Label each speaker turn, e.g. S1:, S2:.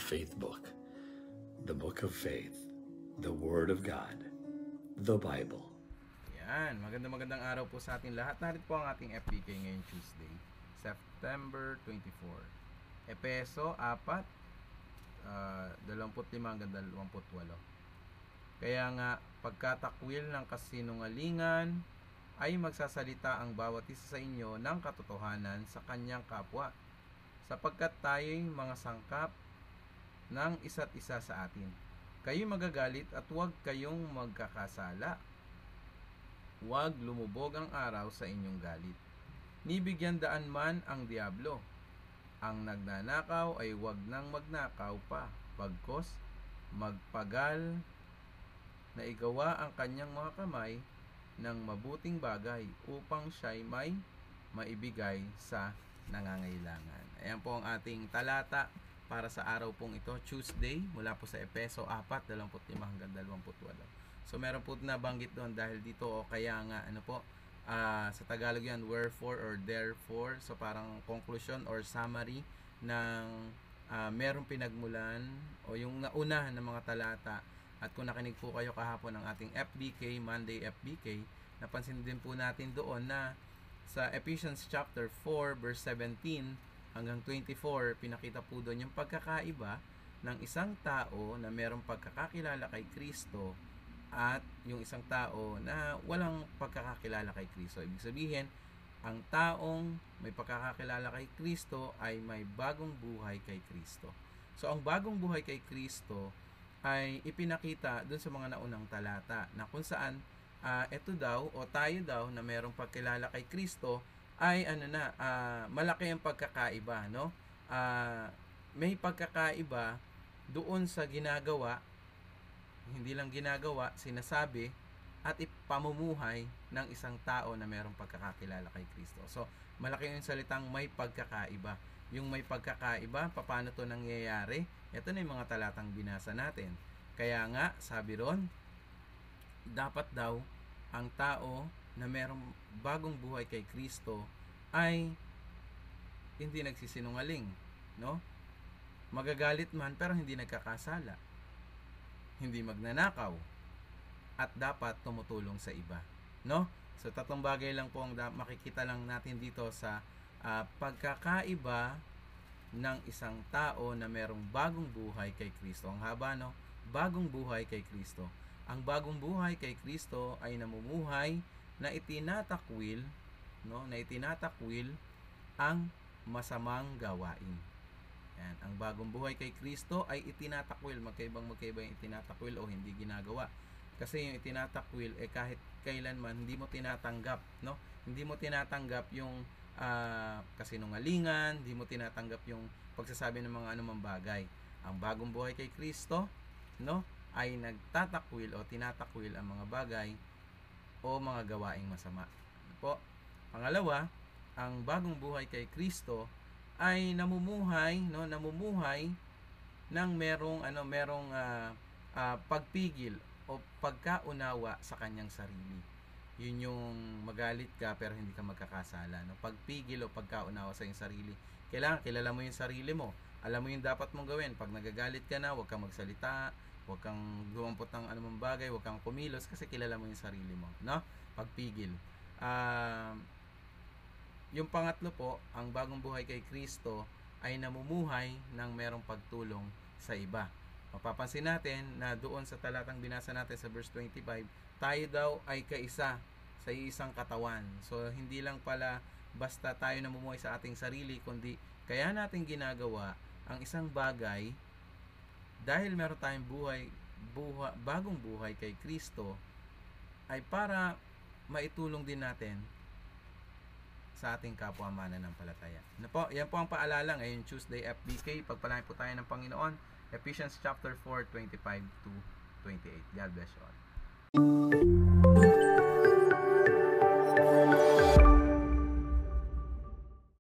S1: Faith Book, the Book of Faith, the Word of God, the Bible.
S2: Yan, magandang araw po sa ating lahat. Narito po ang ating FBK ngayong Tuesday, September 24. Epeso 4, 25 hanggang 28. Kaya nga, pagkatakwil ng kasinungalingan, ay magsasalita ang bawat isa sa inyo ng katotohanan sa kanyang kapwa, sapagkat tayo'y mga sangkap ng isa't isa sa atin. Kayo'y magagalit at huwag kayong magkakasala. Huwag lumubog ang araw sa inyong galit. Nibigyan daan man ang diablo. Ang nagnanakaw ay huwag nang magnakaw pa, bagkos magpagal na igawa ang kanyang mga kamay ng mabuting bagay upang siya'y may maibigay sa nangangailangan. Ayan po ang ating talata para sa araw pong ito, Tuesday, mula po sa Epeso 4, 25 hanggang 28. So meron po nabanggit doon dahil dito o kaya nga sa Tagalog yan, wherefore or therefore. So parang conclusion or summary ng merong pinagmulan o yung nauna ng mga talata. At kung nakinig po kayo kahapon ng ating FBK, Monday FBK, napansin din po natin doon na sa Ephesians chapter 4 verse 17 hanggang 24, pinakita po doon yung pagkakaiba ng isang tao na merong pagkakakilala kay Kristo at yung isang tao na walang pagkakakilala kay Kristo. Ibig sabihin, ang taong may pagkakakilala kay Kristo ay may bagong buhay kay Kristo. So, ang bagong buhay kay Kristo ay ipinakita dun sa mga naunang talata na kung saan ito daw o tayo daw na merong pagkilala kay Kristo ay malaki ang pagkakaiba, no? May pagkakaiba doon sa ginagawa, hindi lang ginagawa, sinasabi at ipamumuhay ng isang tao na merong pagkakakilala kay Kristo. So, malaki yung salitang may pagkakaiba. Yung may pagkakaiba, paano to nangyayari? Ito na yung mga talatang binasa natin. Kaya nga, sabi ron, dapat daw ang tao na merong bagong buhay kay Kristo ay hindi nagsisinungaling, no? Magagalit man pero hindi nagkakasala. Hindi magnanakaw at dapat tumutulong sa iba, no? So tatlong bagay lang po ang makikita lang natin dito sa pagkakaiba ng isang tao na merong bagong buhay kay Kristo. Ang haba, no? Bagong buhay kay Kristo. Ang bagong buhay kay Kristo ay namumuhay na itinatakwil, no? Na itinatakwil ang masamang gawain. Yan. Ang bagong buhay kay Kristo ay itinatakwil. Magkaiba yung itinatakwil o hindi ginagawa. Kasi yung itinatakwil kahit kailanman hindi mo tinatanggap, no? Hindi mo tinatanggap yung kasinungalingan, hindi mo tinatanggap yung pagsasabi ng mga anumang bagay. Ang bagong buhay kay Kristo, no, ay nagtatakwil o tinatakwil ang mga bagay o mga gawaing masama. Po. Pangalawa, ang bagong buhay kay Kristo ay namumuhay ng merong pagpigil o pagkaunawa sa kanyang sarili. Yun yung magalit ka pero hindi ka magkakasala, no? Pagpigil o pagkaunawa sa iyong sarili. Kailangan kilala mo yung sarili mo. Alam mo yung dapat mong gawin. Pag nagagalit ka na, huwag kang magsalita, huwag kang gumampot ng anumang bagay, huwag kang kumilos kasi kilala mo yung sarili mo, no? Pagpigil. Yung pangatlo po, ang bagong buhay kay Kristo ay namumuhay ng merong pagtulong sa iba. Mapapansin natin na doon sa talatang binasa natin sa verse 25, tayo daw ay kaisa sa isang katawan. So, hindi lang pala basta tayo namumuhay sa ating sarili, kundi kaya natin ginagawa ang isang bagay dahil meron tayong bagong buhay kay Kristo ay para maitulong din natin sa ating kapwa mananampalataya. Yan po ang paalala ngayong Tuesday FBK. Pagpalain po tayo ng Panginoon. Ephesians chapter 4, 25 to 28. God bless you all.